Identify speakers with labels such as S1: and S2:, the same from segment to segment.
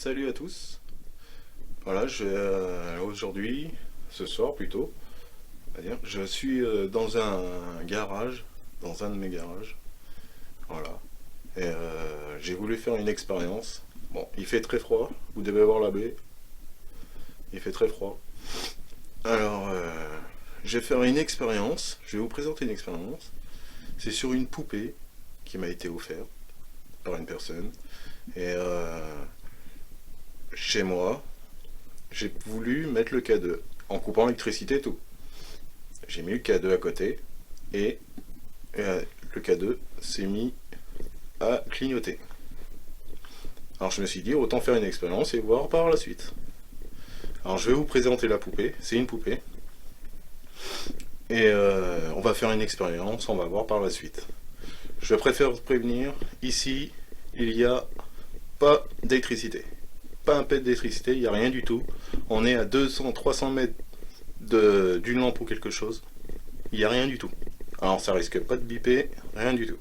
S1: Salut à tous. Voilà, aujourd'hui, ce soir plutôt, on va dire, je suis dans un garage, dans un de mes garages. Voilà. Et j'ai voulu faire une expérience. Bon, il fait très froid, vous devez voir la baie. Il fait très froid. Alors, je vais faire une expérience. Je vais vous présenter une expérience. C'est sur une poupée qui m'a été offerte par une personne. Et chez moi, j'ai voulu mettre le K2 en coupant l'électricité et tout. J'ai mis le K2 à côté et le K2 s'est mis à clignoter. Alors je me suis dit autant faire une expérience et voir par la suite. Alors je vais vous présenter la poupée, c'est une poupée. Et on va faire une expérience, on va voir par la suite. Je préfère vous prévenir, ici il n'y a pas d'électricité. Pas un pet d'électricité, il n'y a rien du tout. On est à 200-300 mètres d'une lampe ou quelque chose. Il n'y a rien du tout. Alors ça risque pas de biper, rien du tout.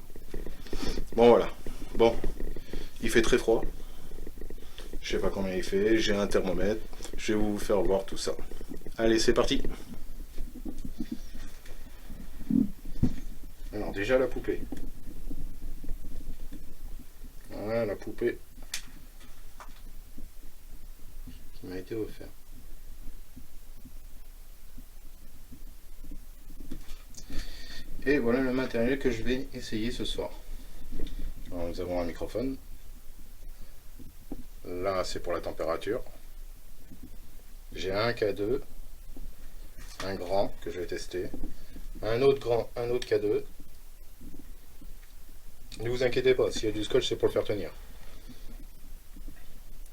S1: Bon voilà. Bon, il fait très froid. Je sais pas combien il fait, j'ai un thermomètre. Je vais vous faire voir tout ça. Allez, c'est parti. Alors déjà la poupée. Voilà la poupée qui m'a été offerte. Et voilà le matériel que je vais essayer ce soir. Alors, nous avons un microphone. Là, c'est pour la température. J'ai un K2, un grand que je vais tester, un autre grand, un autre K2. Ne vous inquiétez pas, s'il y a du scotch, c'est pour le faire tenir.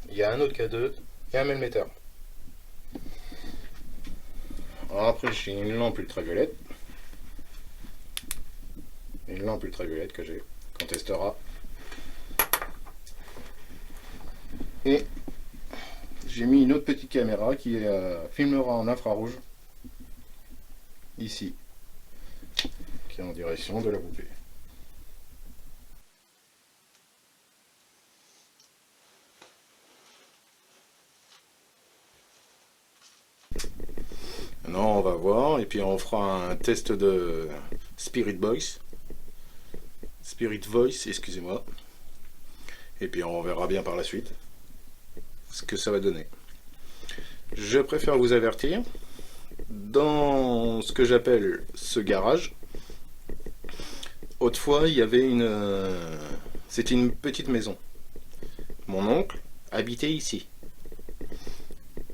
S1: Il y a un autre K2 et un mellmetteur. Alors après, j'ai une lampe ultraviolette. Une lampe ultraviolette qu'on testera. Et j'ai mis une autre petite caméra qui filmera en infrarouge, ici, qui est en direction de la poupée. Maintenant on va voir, et puis on fera un test de Spirit Voice. Spirit Voice, excusez-moi. Et puis on verra bien par la suite ce que ça va donner. Je préfère vous avertir, dans ce que j'appelle ce garage, autrefois il y avait c'était une petite maison. Mon oncle habitait ici.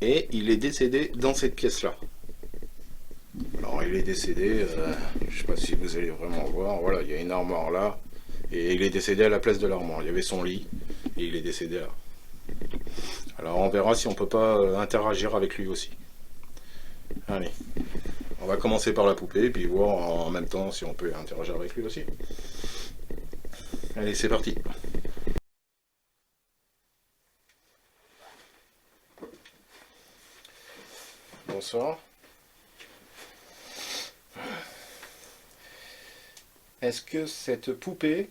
S1: Et il est décédé dans cette pièce-là. Alors il est décédé, je sais pas si vous allez vraiment voir, voilà, il y a une armoire là, et il est décédé à la place de l'armoire. Il y avait son lit, et il est décédé là. Alors on verra si on peut pas interagir avec lui aussi. Allez, on va commencer par la poupée, puis voir en même temps si on peut interagir avec lui aussi. Allez, c'est parti. Bonsoir. Est-ce que cette poupée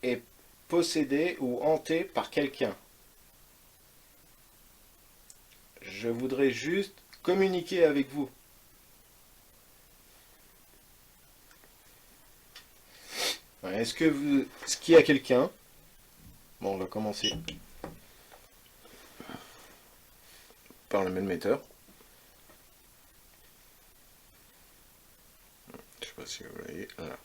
S1: est possédée ou hantée par quelqu'un? Je voudrais juste communiquer avec vous. Est-ce qu'il y a quelqu'un? Bon, on va commencer par le mellmetteur. Je sais pas si vous voyez. Voilà.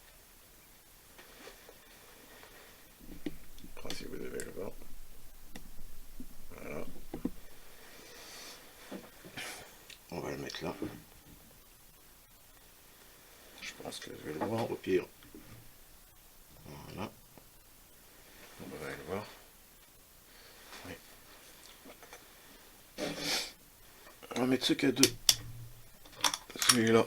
S1: Je sais pas si vous devez le voir. Voilà. On va le mettre là. Je pense que je vais le voir au pire. Voilà. On va le voir. Oui. On va mettre ce K2. Celui-là.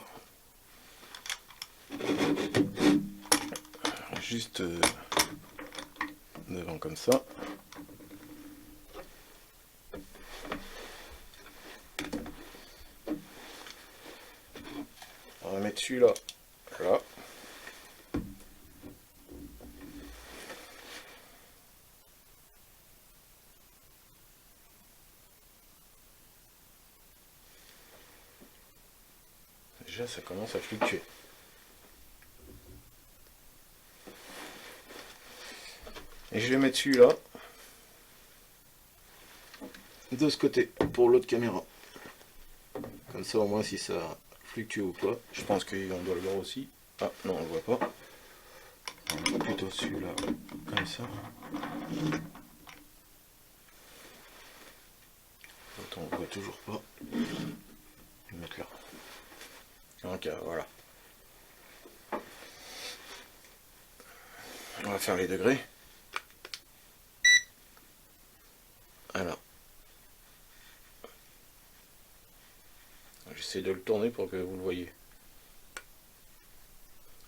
S1: Juste devant comme ça. On va mettre celui-là là. déjà ça commence à fluctuer. Et je vais mettre celui-là de ce côté pour l'autre caméra. Comme ça au moins si ça fluctue ou pas. Je pense qu'on doit le voir aussi. Ah non, on le voit pas. On va plutôt celui-là comme ça. Autant on voit toujours pas. Je vais mettre là. Donc voilà. On va faire les degrés. Alors. J'essaie de le tourner pour que vous le voyez.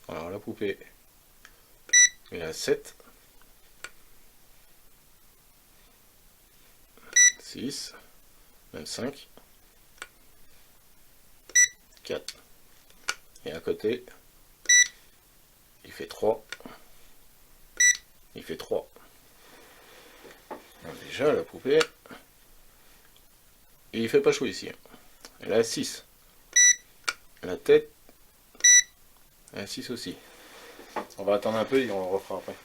S1: Alors la poupée est à 7. 6. Même 5. 4. Et à côté, il fait 3. Il fait 3. Alors déjà, la poupée, et il fait pas chaud ici. Elle a 6. La tête, elle a 6 aussi. On va attendre un peu et on le refera après.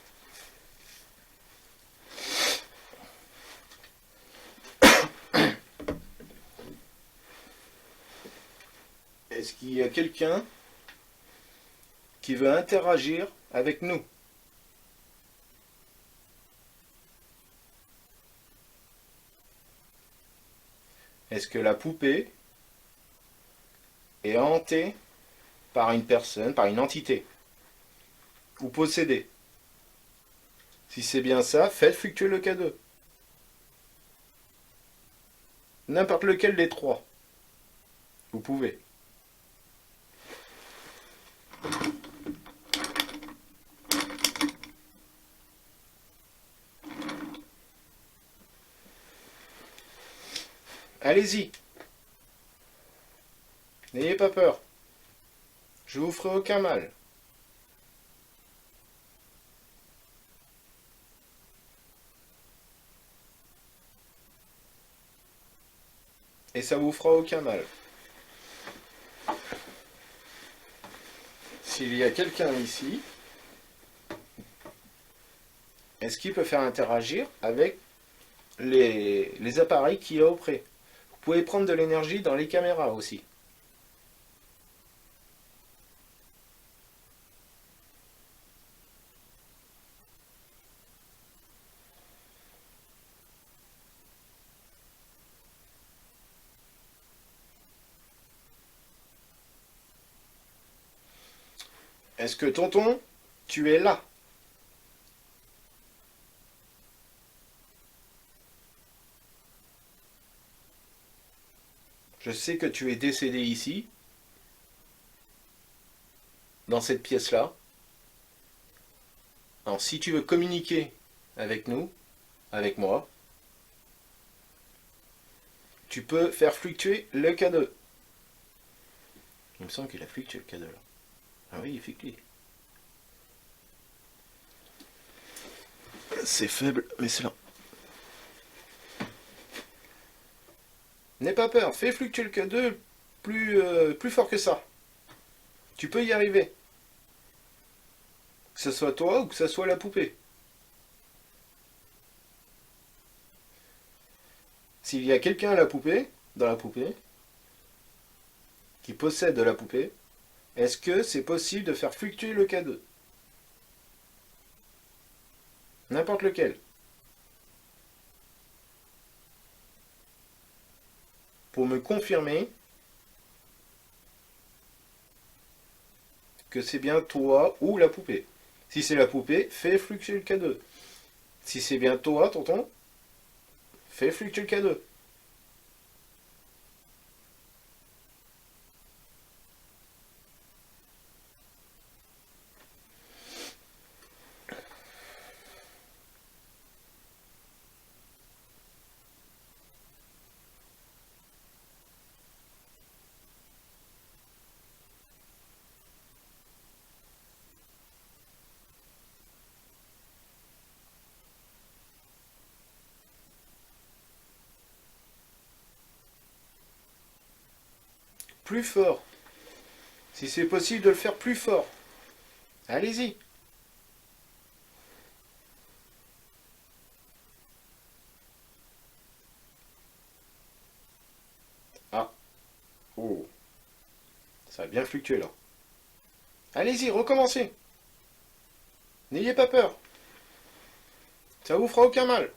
S1: Est-ce qu'il y a quelqu'un qui veut interagir avec nous? Est-ce que la poupée est hantée par une personne, par une entité, ou possédée? Si c'est bien ça, faites fluctuer le K2. N'importe lequel des trois. Vous pouvez. Allez-y. N'ayez pas peur. Je vous ferai aucun mal. Et ça vous fera aucun mal. S'il y a quelqu'un ici, est-ce qu'il peut faire interagir avec les appareils qu'il y a auprès? Vous pouvez prendre de l'énergie dans les caméras aussi. Est-ce que tonton, tu es là? Je sais que tu es décédé ici, dans cette pièce-là. Alors si tu veux communiquer avec nous, avec moi, tu peux faire fluctuer le K2. Il me semble qu'il a fluctué le K2 là. Ah oui, il fluctue. C'est faible, mais c'est là. N'aie pas peur, fais fluctuer le K2 plus fort que ça. Tu peux y arriver. Que ce soit toi ou que ce soit la poupée. S'il y a quelqu'un à la poupée, dans la poupée, qui possède la poupée, est-ce que c'est possible de faire fluctuer le K2? N'importe lequel. Pour me confirmer que c'est bien toi ou la poupée. Si c'est la poupée, fais fluctuer le K2. Si c'est bien toi, tonton, fais fluctuer le K2. Plus fort. Si c'est possible de le faire plus fort. Allez-y. Ah. Oh. Ça a bien fluctué là. Allez-y, recommencez. N'ayez pas peur. Ça vous fera aucun mal.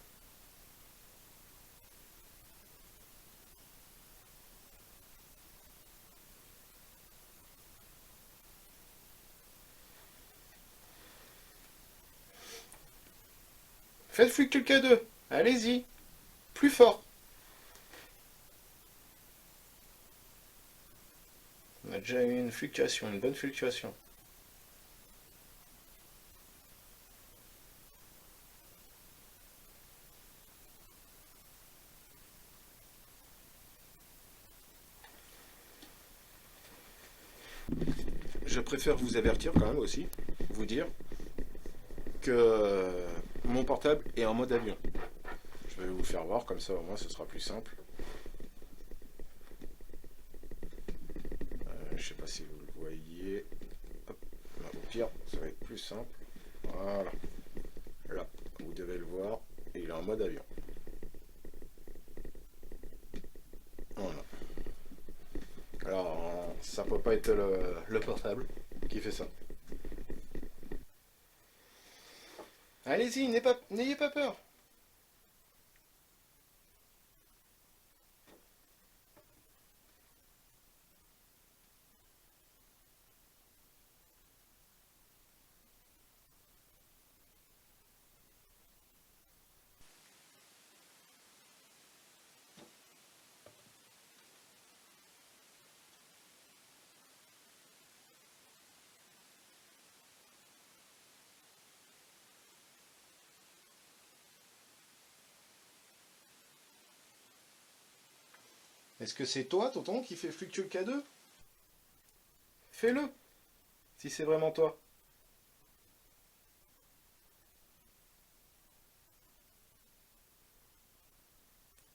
S1: Faites fluctuer le K2. Allez-y. Plus fort. On a déjà eu une fluctuation, une bonne fluctuation. Je préfère vous avertir quand même aussi, vous dire que mon portable est en mode avion. Je vais vous faire voir, comme ça au moins ce sera plus simple. Je sais pas si vous le voyez. Hop. Là, au pire, ça va être plus simple. Voilà. Là, vous devez le voir. Et il est en mode avion. Voilà. Alors, ça peut pas être le portable qui fait ça. Allez-y, n'ayez pas peur. Est-ce que c'est toi, tonton, qui fait fluctuer le K2? Fais-le, si c'est vraiment toi.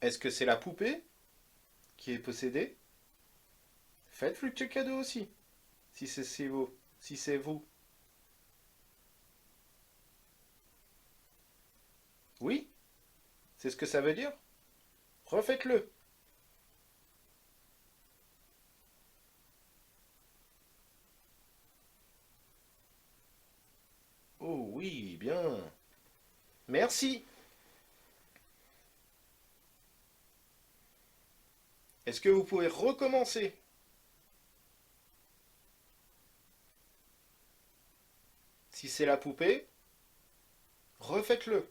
S1: Est-ce que c'est la poupée qui est possédée? Faites fluctuer le K2 aussi, si vous. Si c'est vous. Oui, c'est ce que ça veut dire. Refaites-le. Oh oui, bien. Merci. Est-ce que vous pouvez recommencer? Si c'est la poupée, refaites-le.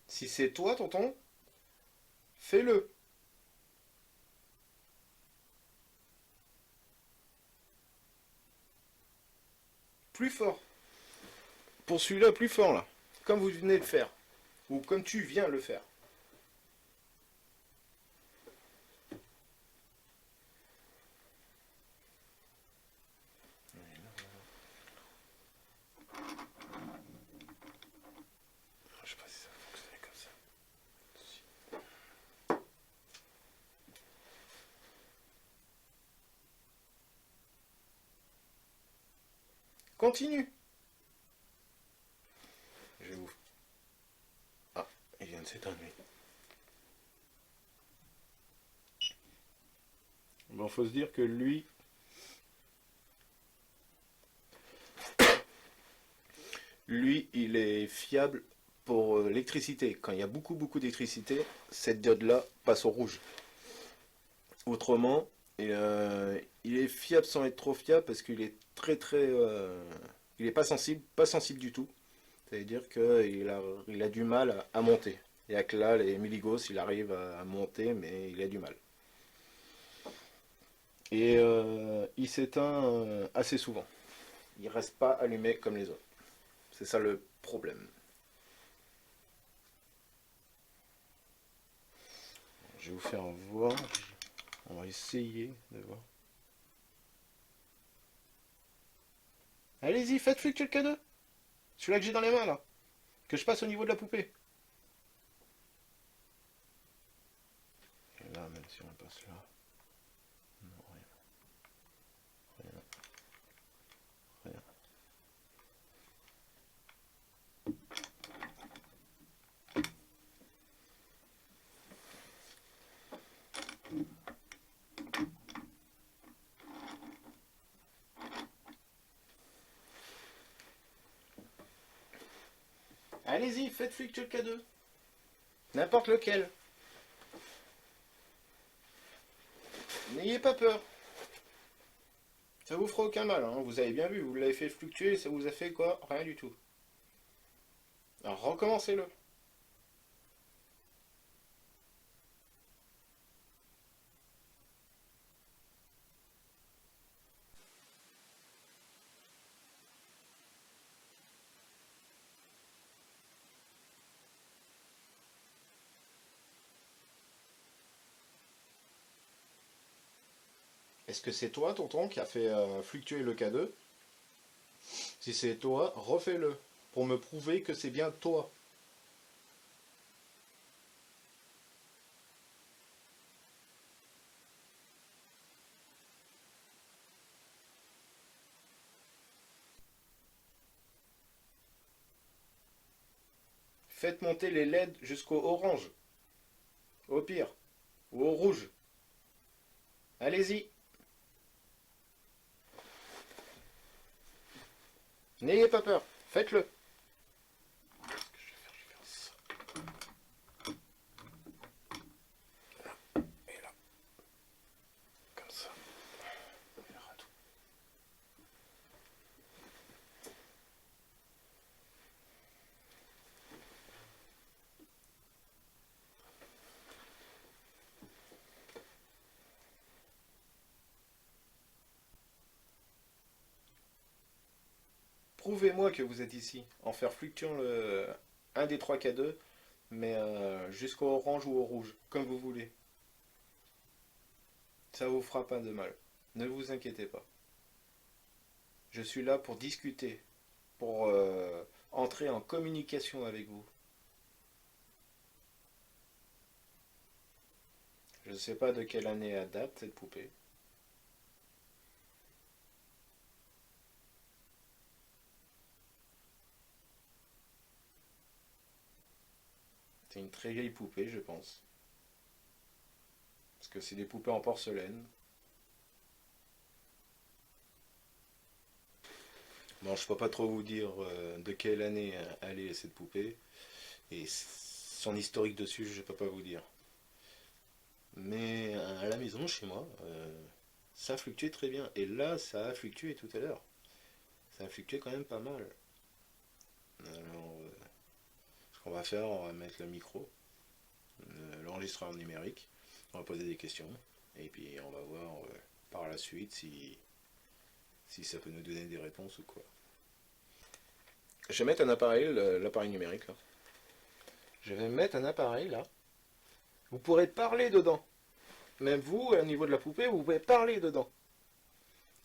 S1: Si c'est toi, tonton, fais-le. Plus fort. Pour celui-là, plus fort, là. Comme vous venez de faire. Ou comme tu viens de le faire. Je sais pas si ça va fonctionner comme ça. Continue. Je vais vous... Ah, il vient de s'éteindre. Bon, faut se dire que lui, il est fiable pour l'électricité. Quand il y a beaucoup d'électricité, cette diode-là passe au rouge. Autrement, il est fiable sans être trop fiable parce qu'il est il est pas sensible du tout. C'est-à-dire qu'il a du mal à monter. Et que là, les milligauss, il arrive à monter, mais il a du mal. Et il s'éteint assez souvent. Il reste pas allumé comme les autres. C'est ça le problème. Je vais vous faire voir. On va essayer de voir. Allez-y, faites fluctuer le K2. Celui-là que j'ai dans les mains, là. Que je passe au niveau de la poupée. Et là, même si on passe là. Non, rien. Rien. Rien. Allez-y, faites fluctuer le K2. N'importe lequel. N'ayez pas peur. Ça vous fera aucun mal, hein. Vous avez bien vu, vous l'avez fait fluctuer, ça vous a fait quoi? Rien du tout. Alors recommencez-le. Est-ce que c'est toi, tonton, qui a fait fluctuer le K2? Si c'est toi, refais-le. Pour me prouver que c'est bien toi. Faites monter les LED jusqu'au orange. Au pire. Ou au rouge. Allez-y. N'ayez pas peur. Faites-le. Et là. Comme ça. Et là, tout. Prouvez-moi que vous êtes ici. En faire fluctuant un des trois K2, mais jusqu'au orange ou au rouge, comme vous voulez. Ça vous fera pas de mal. Ne vous inquiétez pas. Je suis là pour discuter, pour entrer en communication avec vous. Je ne sais pas de quelle année elle date cette poupée. C'est une très vieille poupée, je pense. Parce que c'est des poupées en porcelaine. Bon, je peux pas trop vous dire de quelle année elle est cette poupée. Et son historique dessus, je peux pas vous dire. Mais à la maison, chez moi, ça a fluctué très bien. Et là, ça a fluctué tout à l'heure. Ça a fluctué quand même pas mal. Alors, ce qu'on va faire, on va mettre le micro, l'enregistreur numérique, on va poser des questions, et puis on va voir par la suite si ça peut nous donner des réponses ou quoi. Je vais mettre un appareil, l'appareil numérique là. Je vais mettre un appareil là. Vous pourrez parler dedans. Même vous, au niveau de la poupée, vous pouvez parler dedans.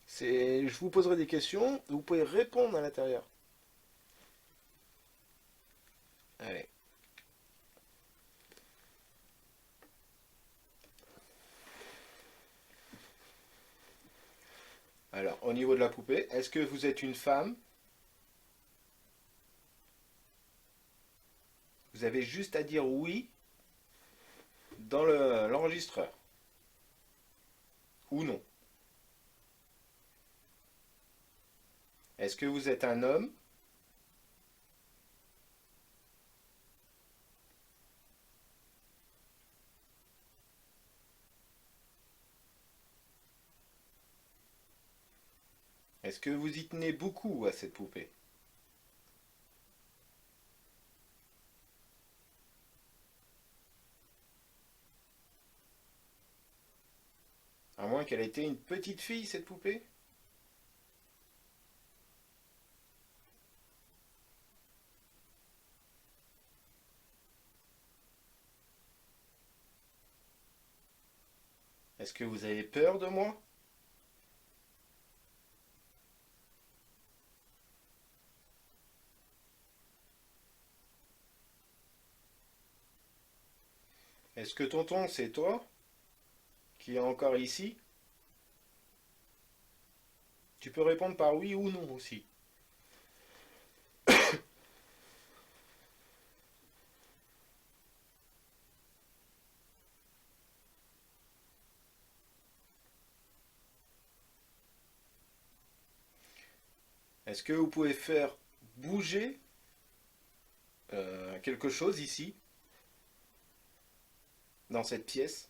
S1: Je vous poserai des questions, vous pouvez répondre à l'intérieur. Allez. Alors, au niveau de la poupée, est-ce que vous êtes une femme? Vous avez juste à dire oui dans l'enregistreur. Ou non. Est-ce que vous êtes un homme? Est-ce que vous y tenez beaucoup à cette poupée? À moins qu'elle ait été une petite fille, cette poupée? Est-ce que vous avez peur de moi? Est-ce que tonton, c'est toi qui est encore ici? Tu peux répondre par oui ou non aussi. Est-ce que vous pouvez faire bouger quelque chose ici, dans cette pièce,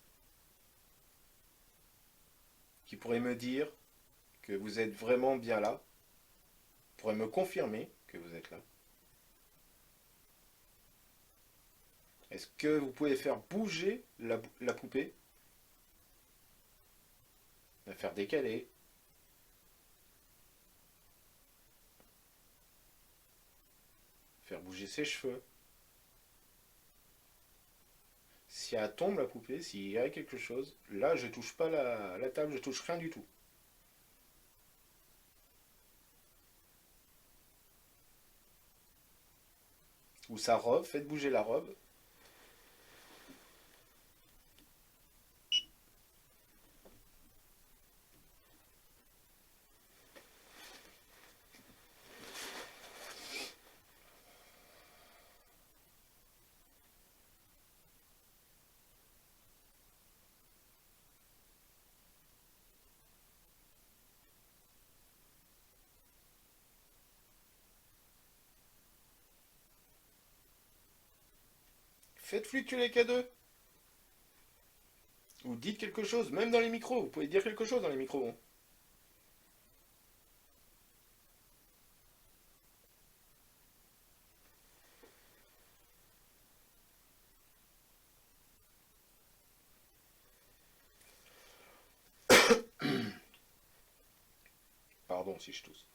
S1: qui pourrait me dire que vous êtes vraiment bien là, pourrait me confirmer que vous êtes là? Est-ce que vous pouvez faire bouger la poupée? La faire décaler? Faire bouger ses cheveux? Si elle tombe la poupée, s'il y a quelque chose, là je touche pas la table, je touche rien du tout. Ou sa robe, faites bouger la robe. Faites fluctuer les K2. Ou dites quelque chose, même dans les micros, vous pouvez dire quelque chose dans les micros. Pardon si je tousse.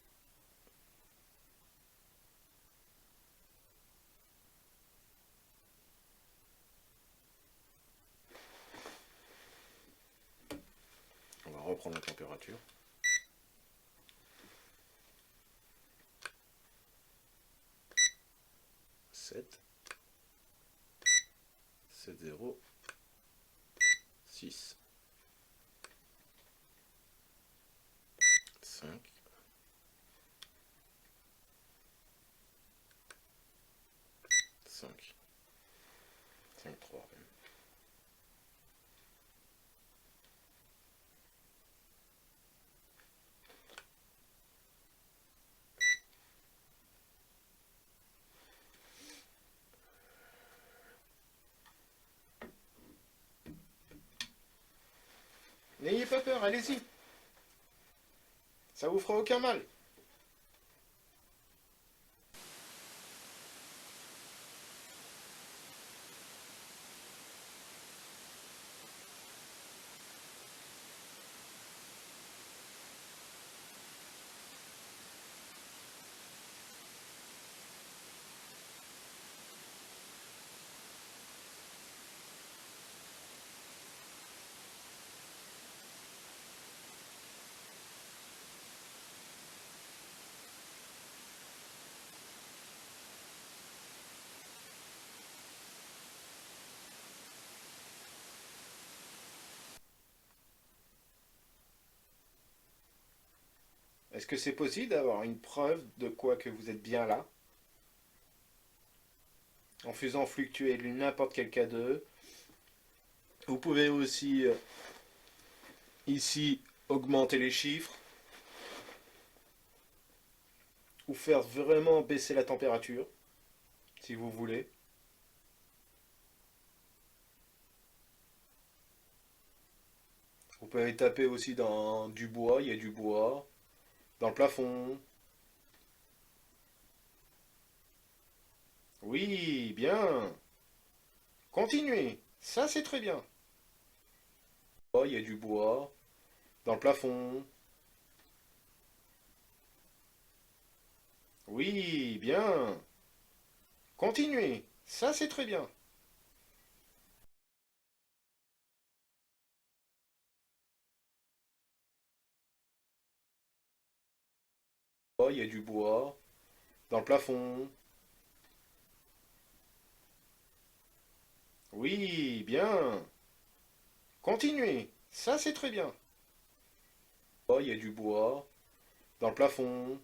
S1: On va reprendre la température. 7, 7, 0, 6, 5, 5, 5, 3. N'ayez pas peur, allez-y. Ça vous fera aucun mal. Est-ce que c'est possible d'avoir une preuve de quoi que vous êtes bien là? En faisant fluctuer n'importe quel K2. Vous pouvez aussi, ici, augmenter les chiffres. Ou faire vraiment baisser la température, si vous voulez. Vous pouvez taper aussi dans du bois, il y a du bois. Dans le plafond. Oui, bien. Continuez. Ça, c'est très bien. Oh, il y a du bois. Dans le plafond. Oui, bien. Continuez. Ça, c'est très bien. Oh, il y a du bois. Dans le plafond. Oui, bien. Continuez. Ça, c'est très bien. Oh, il y a du bois dans le plafond.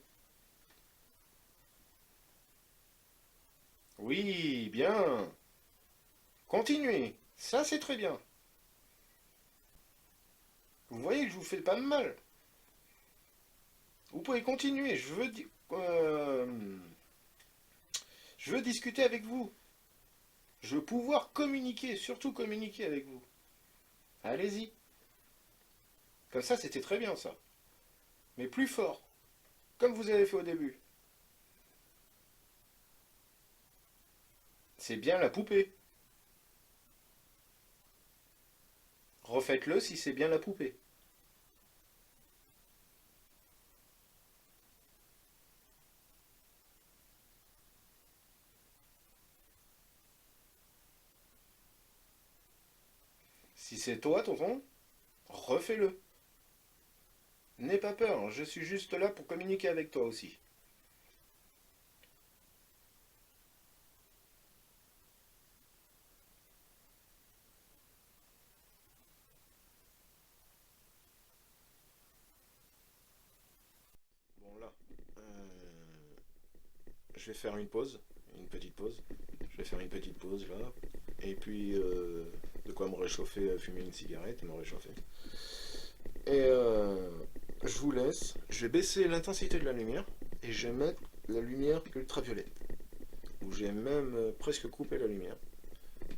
S1: Oui, bien. Continuez. Ça, c'est très bien. Vous voyez que je vous fais pas de mal. Vous pouvez continuer. Je veux discuter avec vous. Je veux pouvoir communiquer, surtout communiquer avec vous. Allez-y. Comme ça, c'était très bien, ça. Mais plus fort. Comme vous avez fait au début. C'est bien la poupée. Refaites-le si c'est bien la poupée. Si c'est toi, tonton, refais-le. N'aie pas peur, je suis juste là pour communiquer avec toi aussi. Bon là, je vais faire une petite pause. Je vais faire une petite pause là. Et puis, de quoi me réchauffer, fumer une cigarette et me réchauffer. Et je vous laisse. Je vais baisser l'intensité de la lumière et je vais mettre la lumière ultraviolette. Ou j'ai même presque coupé la lumière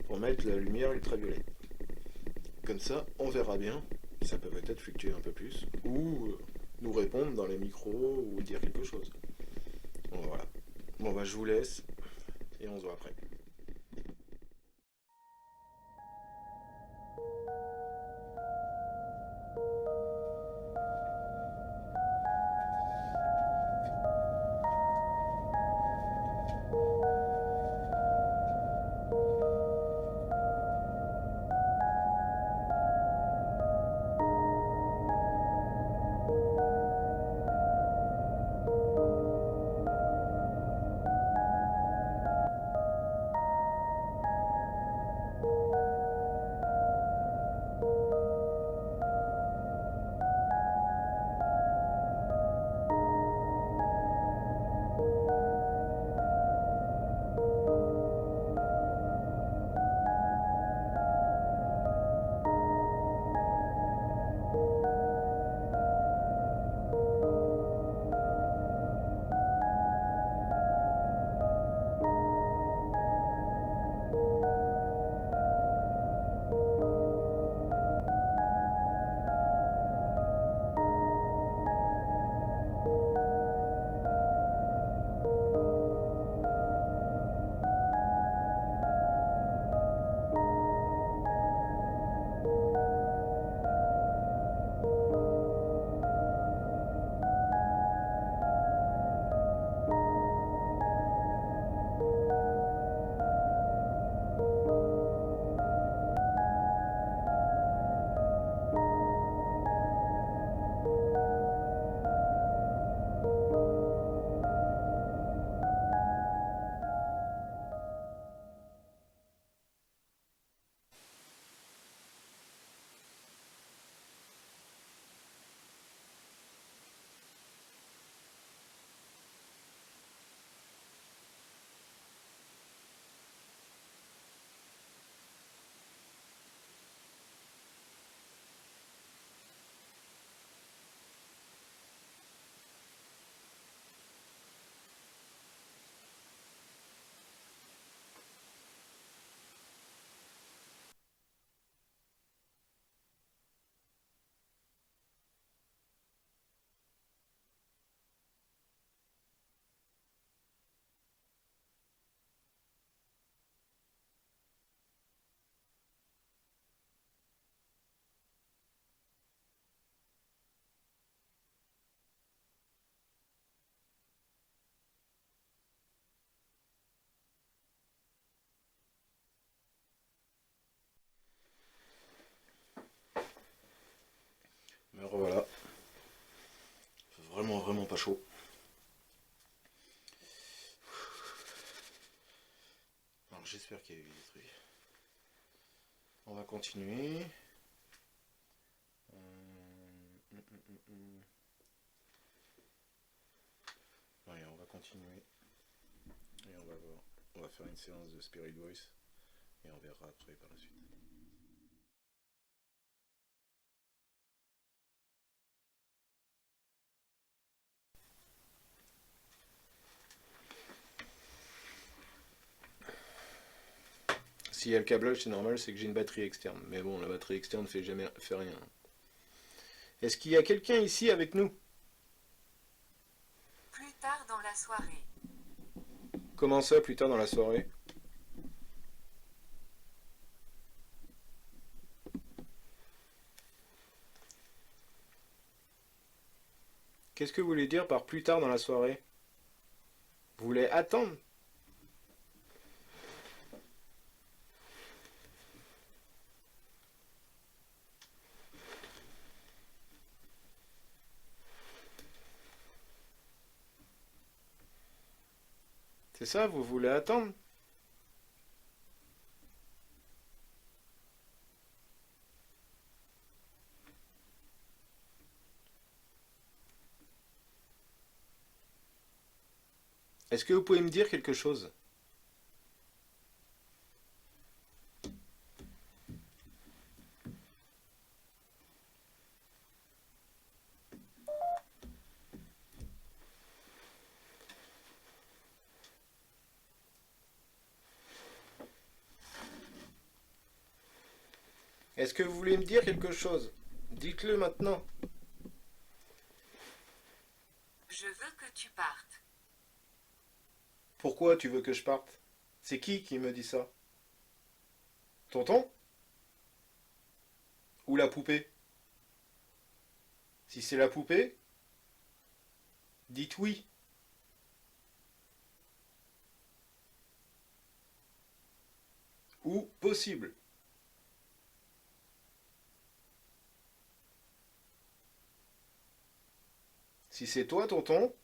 S1: pour mettre la lumière ultraviolette. Comme ça, on verra bien. Ça peut peut-être fluctuer un peu plus. Ou nous répondre dans les micros ou dire quelque chose. Bon, voilà. Bon, bah, je vous laisse et on se voit après. Me revoilà. Vraiment, vraiment pas chaud. Alors j'espère qu'il y a eu des trucs. On va continuer. Ouais, on va continuer. Et on va voir. On va faire une séance de Spirit Voice. Et on verra après par la suite. S'il y a le câblage, c'est normal, c'est que j'ai une batterie externe. Mais bon, la batterie externe fait rien. Est-ce qu'il y a quelqu'un ici avec nous?
S2: Plus tard dans la soirée.
S1: Comment ça, plus tard dans la soirée? Qu'est-ce que vous voulez dire par plus tard dans la soirée? Vous voulez attendre? C'est ça, vous voulez attendre? Est-ce que vous pouvez me dire quelque chose? Est-ce que vous voulez me dire quelque chose? Dites-le maintenant.
S2: Je veux que tu partes.
S1: Pourquoi tu veux que je parte? C'est qui me dit ça? Tonton? Ou la poupée? Si c'est la poupée, dites oui. Ou possible. Si c'est toi, tonton,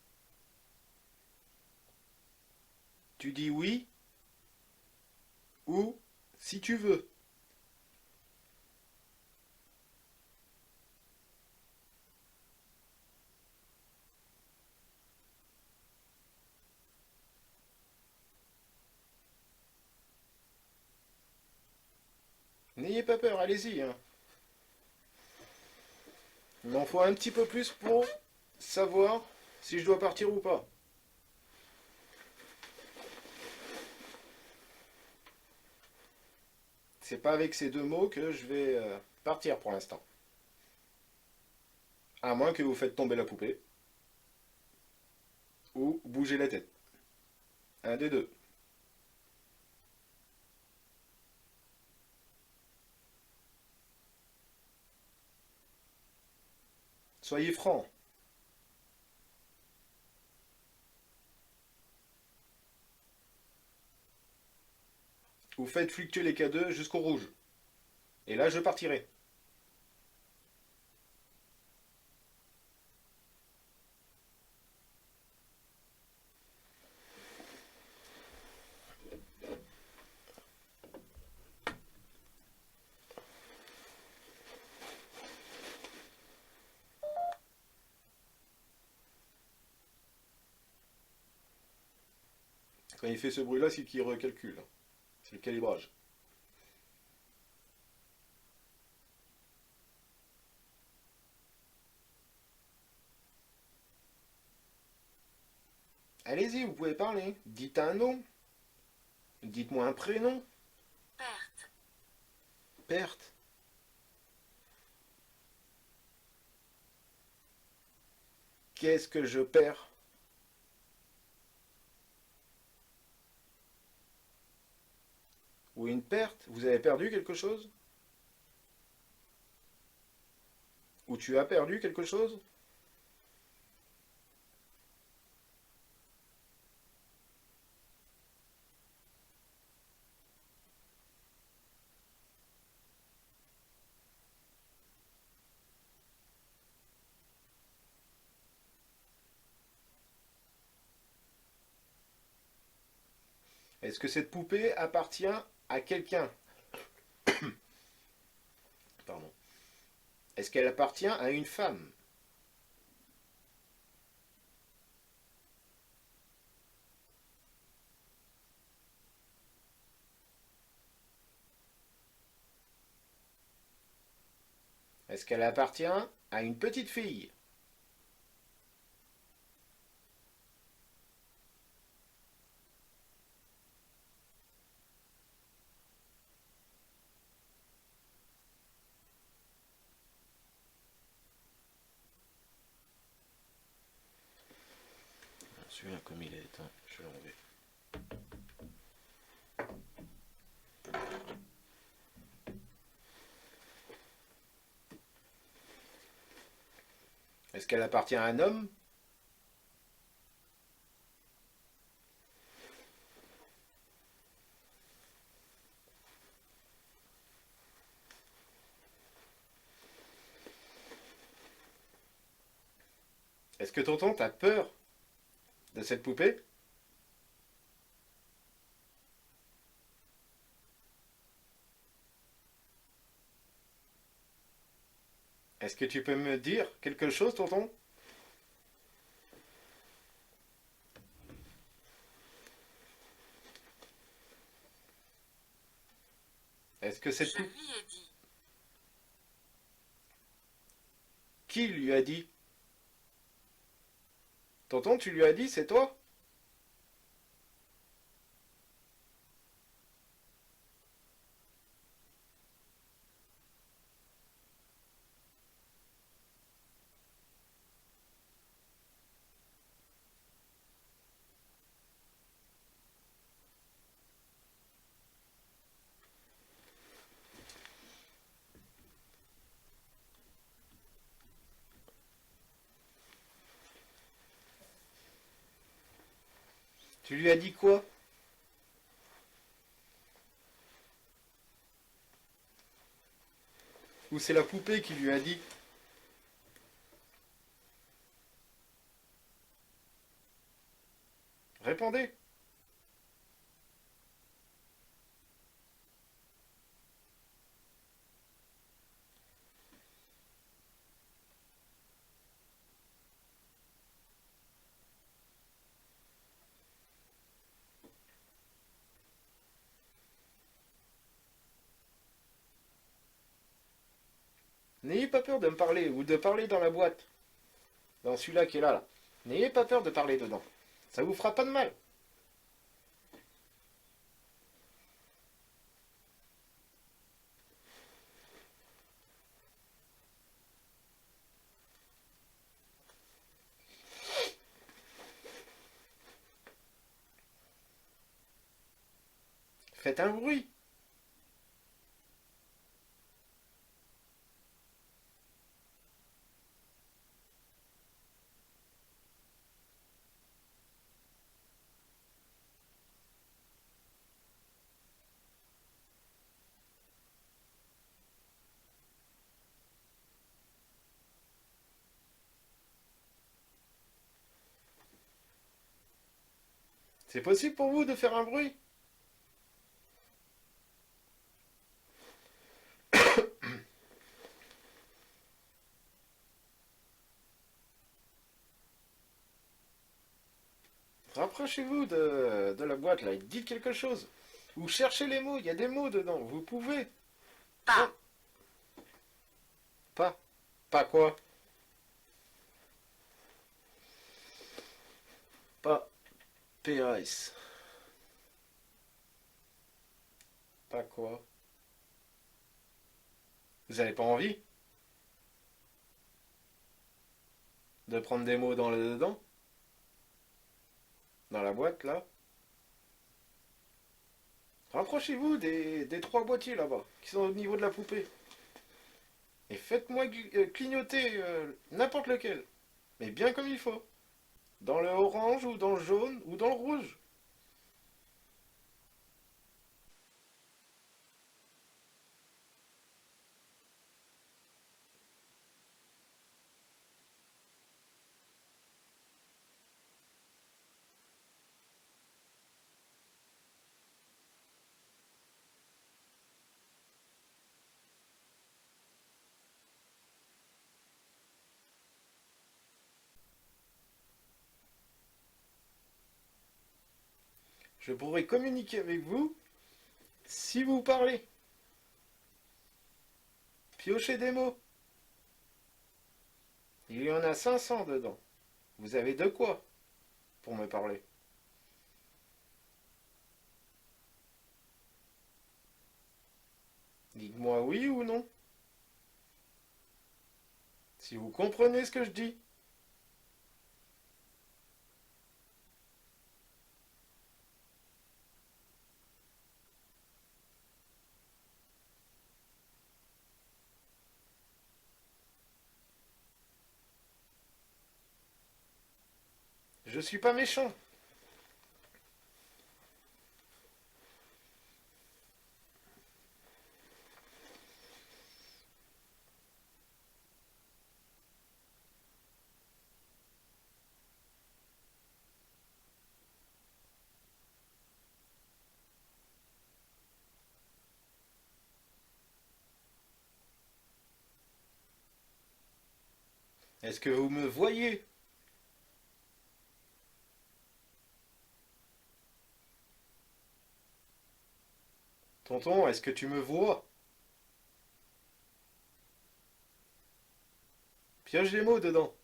S1: tu dis oui ou si tu veux. N'ayez pas peur, allez-y. Hein. Il m'en faut un petit peu plus pour savoir si je dois partir ou pas. C'est pas avec ces deux mots que je vais partir pour l'instant. À moins que vous faites tomber la poupée. Ou bouger la tête. Un des deux. Soyez francs. Vous faites fluctuer les K2 jusqu'au rouge. Et là, je partirai. Quand il fait ce bruit-là, c'est qu'il recalcule. C'est le calibrage. Allez-y, vous pouvez parler. Dites un nom. Dites-moi un prénom.
S2: Perte.
S1: Perte. Qu'est-ce que je perds? Ou une perte? Vous avez perdu quelque chose? Ou tu as perdu quelque chose? Est-ce que cette poupée appartient à quelqu'un?
S3: Est-ce qu'elle appartient à une femme? Est-ce qu'elle appartient à une petite fille?
S1: Celui-là, comme il est éteint, je vais l'enlever.
S3: Est-ce qu'elle appartient à un homme? Est-ce que tonton t'as peur de cette poupée? Est-ce que tu peux me dire quelque chose, tonton? Est-ce que cette
S2: Je
S3: poupée...
S2: lui ai dit.
S3: Qui lui a dit? Tonton, tu lui as dit, c'est toi? Tu lui as dit quoi? Ou c'est la poupée qui lui a dit? Répondez. N'ayez pas peur de me parler ou de parler dans la boîte. Dans celui-là qui est là, là. N'ayez pas peur de parler dedans. Ça vous fera pas de mal. Faites un bruit. C'est possible pour vous de faire un bruit? Rapprochez-vous de la boîte là et dites quelque chose. Ou cherchez les mots, il y a des mots dedans, vous pouvez.
S2: Pas.
S3: Non. Pas. Pas quoi? Pas. PAS. Pas quoi? Vous avez pas envie de prendre des mots dans le dedans? Dans la boîte là? Rapprochez-vous des trois boîtiers là-bas, qui sont au niveau de la poupée. Et faites-moi clignoter n'importe lequel. Mais bien comme il faut. Dans le orange ou dans le jaune ou dans le rouge. Je pourrai communiquer avec vous si vous parlez. Piochez des mots. Il y en a 500 dedans. Vous avez de quoi pour me parler. Dites-moi oui ou non. Si vous comprenez ce que je dis. Je suis pas méchant. Est-ce que vous me voyez? Tonton, est-ce que tu me vois? Pioche des mots dedans.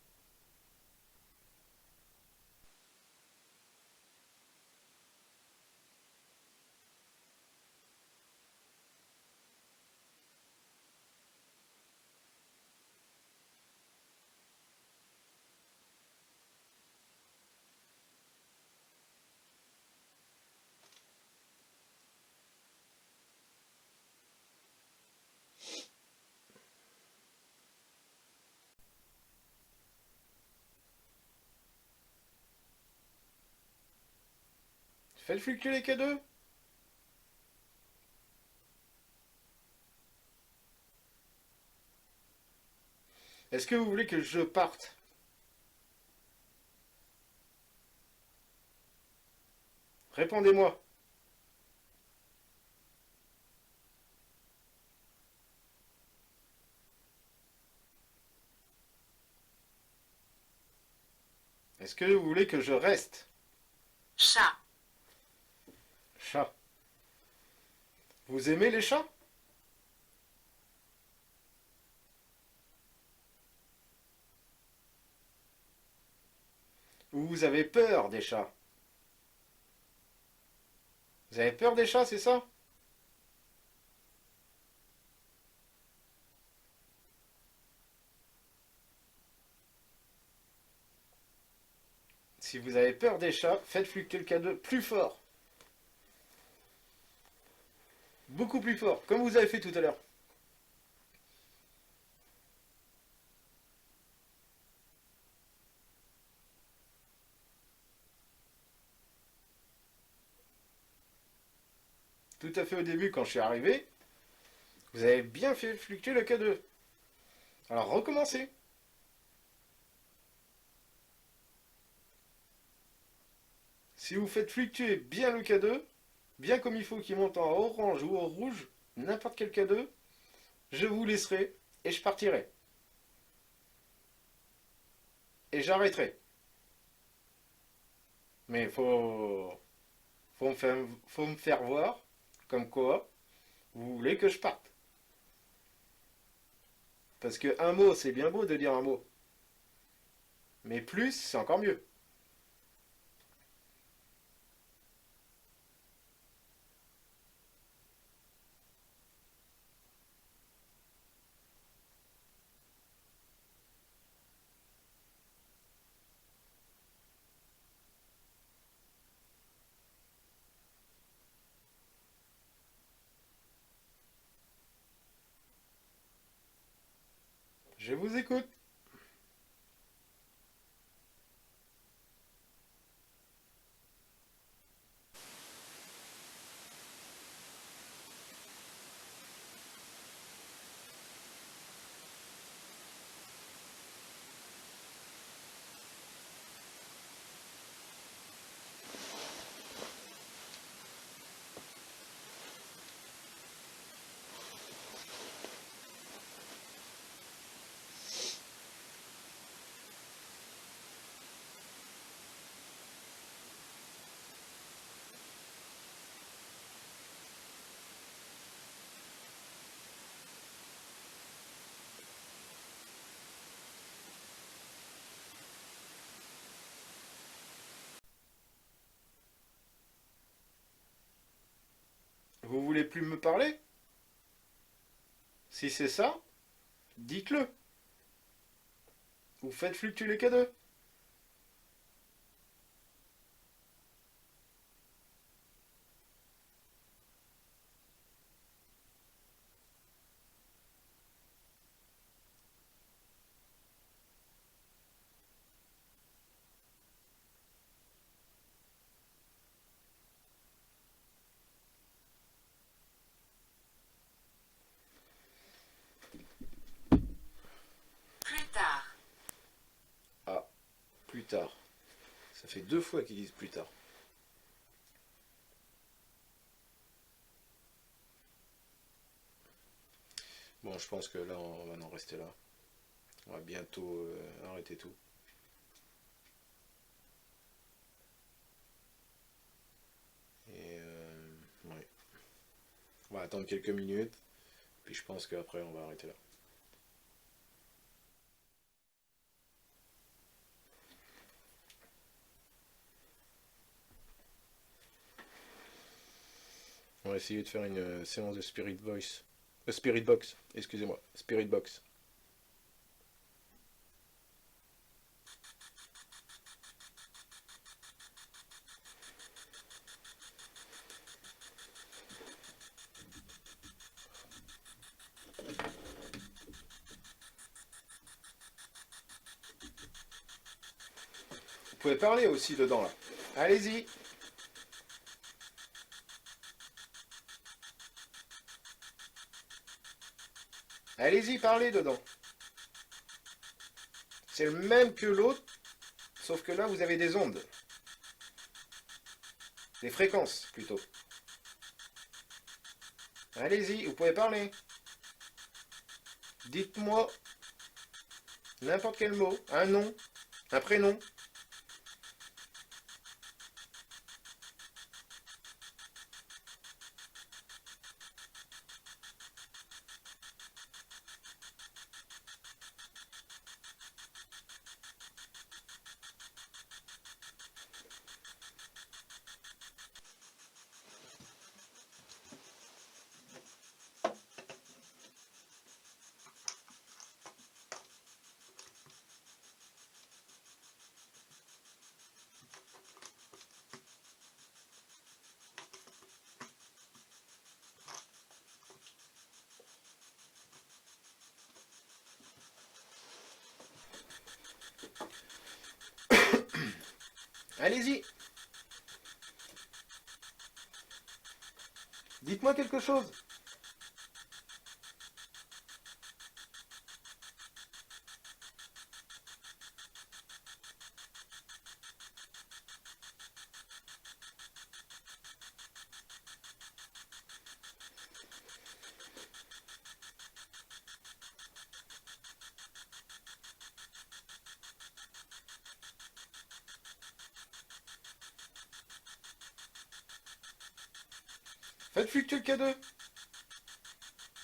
S3: Faites fluctuer les K2. Est-ce que vous voulez que je parte? Répondez-moi. Est-ce que vous voulez que je reste?
S2: Chat.
S3: Chat. Vous aimez les chats? Ou vous avez peur des chats? Vous avez peur des chats, c'est ça? Si vous avez peur des chats, faites fluctuer le K2 plus fort. Beaucoup plus fort, comme vous avez fait tout à l'heure. Tout à fait au début, quand je suis arrivé, vous avez bien fait fluctuer le K2. Alors recommencez. Si vous faites fluctuer bien le K2, bien comme il faut qu'il monte en orange ou en rouge, n'importe quel K2, je vous laisserai et je partirai. Et j'arrêterai. Mais faut me faire voir comme quoi vous voulez que je parte. Parce que un mot, c'est bien beau de dire un mot. Mais plus, c'est encore mieux. Je vous écoute. plus me parler? Si c'est ça, dites-le. Vous faites fluctuer les K2.
S2: Plus tard.
S3: Ah, plus tard. Ça fait 2 fois qu'ils disent plus tard. Bon, je pense que là, on va en rester là. On va bientôt arrêter tout. Et ouais. On va attendre quelques minutes. Puis je pense qu'après, on va arrêter là. On va essayer de faire une séance de Spirit Voice. Spirit Box, excusez-moi. Spirit Box. Vous pouvez parler aussi dedans là. Allez-y. Allez-y, parlez dedans. C'est le même que l'autre, sauf que là, vous avez des ondes. Des fréquences, plutôt. Allez-y, vous pouvez parler. Dites-moi n'importe quel mot, un nom, un prénom. Allez-y. Dites-moi quelque chose. Faites fluctuer le K2.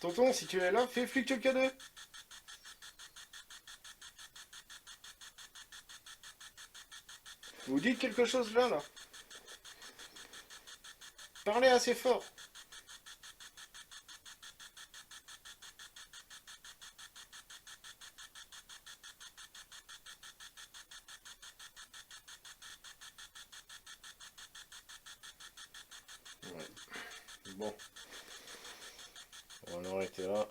S3: Tonton, si tu es là, fais fluctuer le K2. Vous dites quelque chose là, là. Parlez assez fort. Ouais. Bon. On va en arrêter là.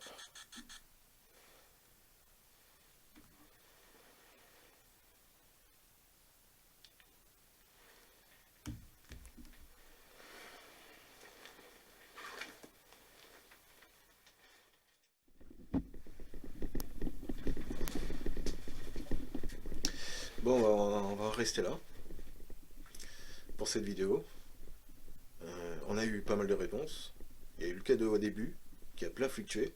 S3: Bon, on va rester là pour cette vidéo. On a eu pas mal de réponses. Il y a eu le cadeau au début qui a plein fluctué.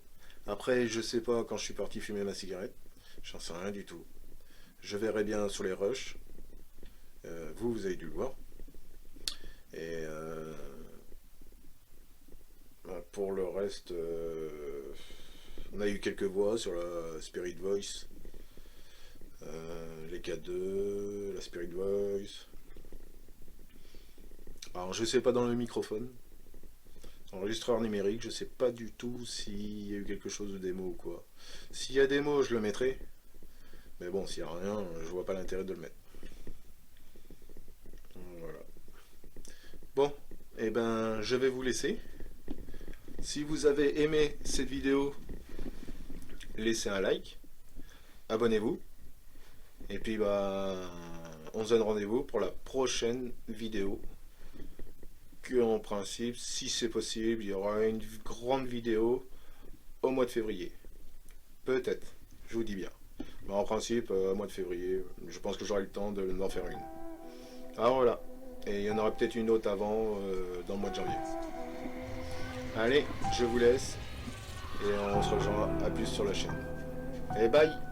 S3: Après, je sais pas quand je suis parti fumer ma cigarette. J'en sais rien du tout. Je verrai bien sur les rushs. Vous avez dû le voir. Et pour le reste, on a eu quelques voix sur la Spirit Voice. Les K2, la Spirit Voice. Alors je sais pas dans le microphone.
S1: Enregistreur numérique, je sais pas du tout s'il y a eu quelque chose de démo ou quoi. S'il y a démo, je le mettrai. Mais bon, s'il n'y a rien, je vois pas l'intérêt de le mettre. Voilà. Bon, et ben je vais vous laisser. Si vous avez aimé cette vidéo, laissez un like, abonnez-vous. Et puis bah on se donne rendez-vous pour la prochaine vidéo. Que en principe, si c'est possible, il y aura une grande vidéo au mois de février. Peut-être, je vous dis bien. Mais en principe, au mois de février, je pense que j'aurai le temps d'en faire une. Alors voilà. Et il y en aura peut-être une autre avant, dans le mois de janvier. Allez, je vous laisse. Et on se rejoint à plus sur la chaîne. Et bye!